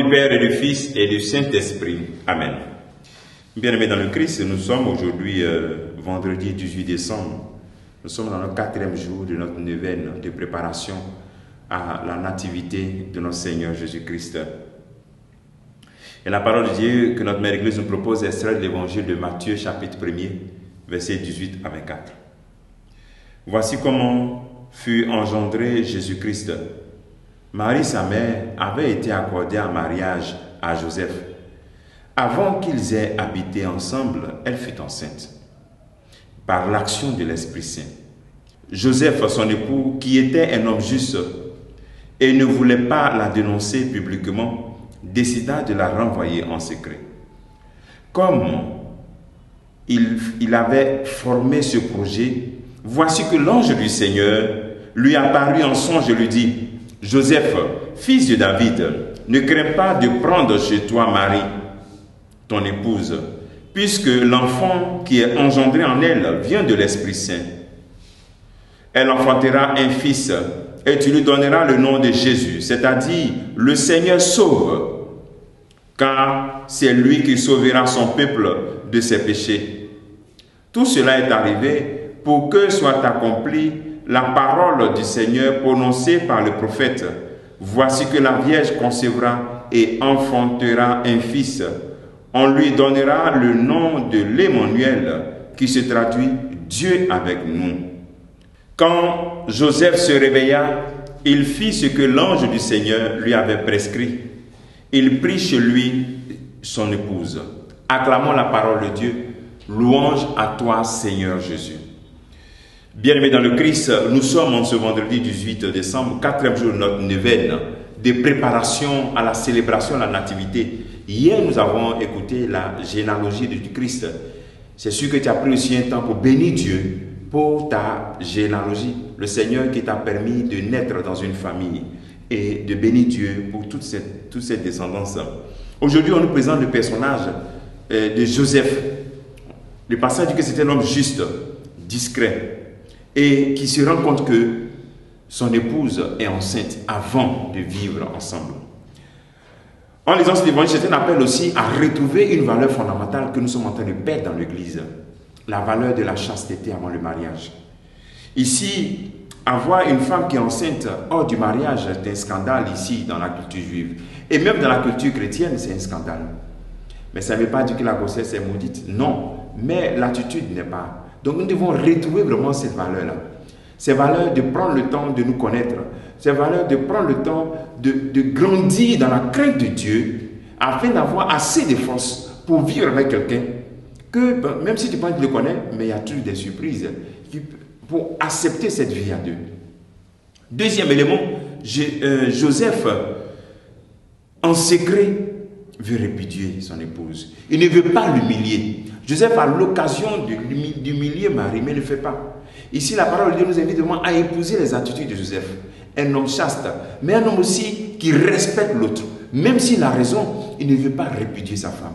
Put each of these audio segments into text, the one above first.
du Père et du Fils et du Saint-Esprit. Amen. Bien-aimés dans le Christ, nous sommes aujourd'hui vendredi 18 décembre. Nous sommes dans le 4e jour de notre neuvaine de préparation à la nativité de notre Seigneur Jésus-Christ. Et la parole de Dieu que notre Mère Église nous propose est extraite de l'évangile de Matthieu, chapitre 1er, versets 18 à 24. Voici comment fut engendré Jésus-Christ. Marie, sa mère, avait été accordée en mariage à Joseph. Avant qu'ils aient habité ensemble, elle fut enceinte, par l'action de l'Esprit Saint. Joseph, son époux, qui était un homme juste et ne voulait pas la dénoncer publiquement, décida de la renvoyer en secret. Comme il avait formé ce projet, voici que l'ange du Seigneur lui apparut en songe et lui dit: Joseph, fils de David, ne crains pas de prendre chez toi Marie, ton épouse, puisque l'enfant qui est engendré en elle vient de l'Esprit Saint. Elle enfantera un fils et tu lui donneras le nom de Jésus, c'est-à-dire le Seigneur sauve, car c'est lui qui sauvera son peuple de ses péchés. Tout cela est arrivé pour que soit accomplie la parole du Seigneur prononcée par le prophète. Voici que la Vierge concevra et enfantera un fils. On lui donnera le nom de l'Emmanuel, qui se traduit Dieu avec nous. Quand Joseph se réveilla, il fit ce que l'ange du Seigneur lui avait prescrit. Il prit chez lui son épouse. Acclamons la parole de Dieu. Louange à toi, Seigneur Jésus. Bien-aimés dans le Christ, nous sommes en ce vendredi 18 décembre, 4e jour de notre neuvaine de préparation à la célébration de la Nativité. Hier, nous avons écouté la généalogie du Christ. C'est sûr que tu as pris aussi un temps pour bénir Dieu pour ta généalogie. Le Seigneur qui t'a permis de naître dans une famille et de bénir Dieu pour toute cette descendance. Aujourd'hui, on nous présente le personnage de Joseph. Le passage dit que c'était un homme juste, discret, et qui se rend compte que son épouse est enceinte avant de vivre ensemble. En lisant cet évangile, c'est un appel aussi à retrouver une valeur fondamentale que nous sommes en train de perdre dans l'Église, la valeur de la chasteté avant le mariage. Ici, avoir une femme qui est enceinte hors du mariage est un scandale ici dans la culture juive. Et même dans la culture chrétienne, c'est un scandale. Mais ça ne veut pas dire que la grossesse est maudite. Non, mais l'attitude n'est pas. Donc nous devons retrouver vraiment cette valeur-là. Cette valeur de prendre le temps de nous connaître. Cette valeur de prendre le temps de grandir dans la crainte de Dieu afin d'avoir assez de force pour vivre avec quelqu'un que, même si tu penses que tu le connais, mais il y a toujours des surprises pour accepter cette vie à deux. Deuxième élément, Joseph, en secret, veut répudier son épouse. Il ne veut pas l'humilier. Joseph a l'occasion d'humilier Marie, mais ne le fait pas. Ici, la parole de Dieu nous invite vraiment à épouser les attitudes de Joseph. Un homme chaste, mais un homme aussi qui respecte l'autre. Même s'il a raison, il ne veut pas répudier sa femme.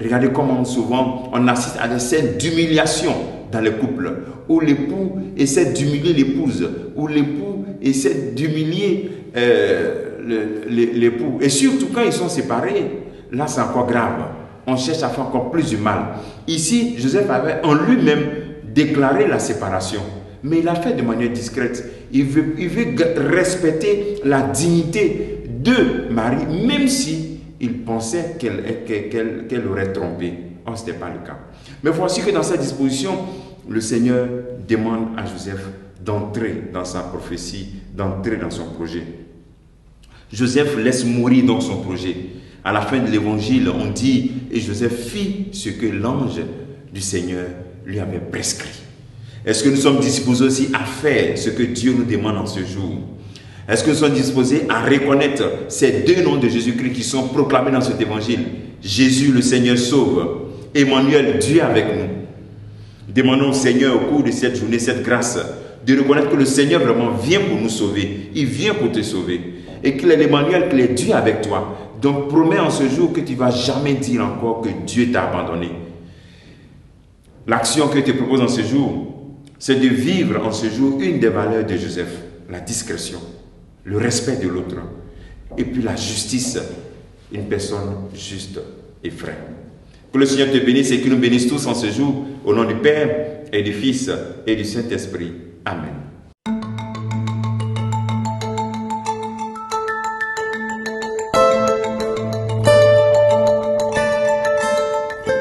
Regardez comment souvent on assiste à des scènes d'humiliation dans les couples, où l'époux essaie d'humilier l'épouse, où l'époux essaie d'humilier l'époux. Et surtout quand ils sont séparés, là c'est encore grave. On cherche à faire encore plus du mal. Ici, Joseph avait en lui-même déclaré la séparation, mais il l'a fait de manière discrète. Il veut respecter la dignité de Marie, même si il pensait qu'elle aurait trompé. Or, ce n'était pas le cas. Mais voici que dans cette disposition, le Seigneur demande à Joseph d'entrer dans sa prophétie, d'entrer dans son projet. Joseph laisse mourir donc son projet. À la fin de l'évangile, on dit, et Joseph fit ce que l'ange du Seigneur lui avait prescrit. Est-ce que nous sommes disposés aussi à faire ce que Dieu nous demande en ce jour? Est-ce que nous sommes disposés à reconnaître ces deux noms de Jésus-Christ qui sont proclamés dans cet évangile? Jésus, le Seigneur sauve. Emmanuel, Dieu avec nous. Demandons au Seigneur au cours de cette journée, cette grâce, de reconnaître que le Seigneur vraiment vient pour nous sauver. Il vient pour te sauver. Et qu'il est l'Emmanuel, qu'il est Dieu avec toi. Donc promets en ce jour que tu ne vas jamais dire encore que Dieu t'a abandonné. L'action que je te propose en ce jour, c'est de vivre en ce jour une des valeurs de Joseph, la discrétion, le respect de l'autre, et puis la justice une personne juste et vraie. Que le Seigneur te bénisse et qu'il nous bénisse tous en ce jour, au nom du Père et du Fils et du Saint-Esprit. Amen.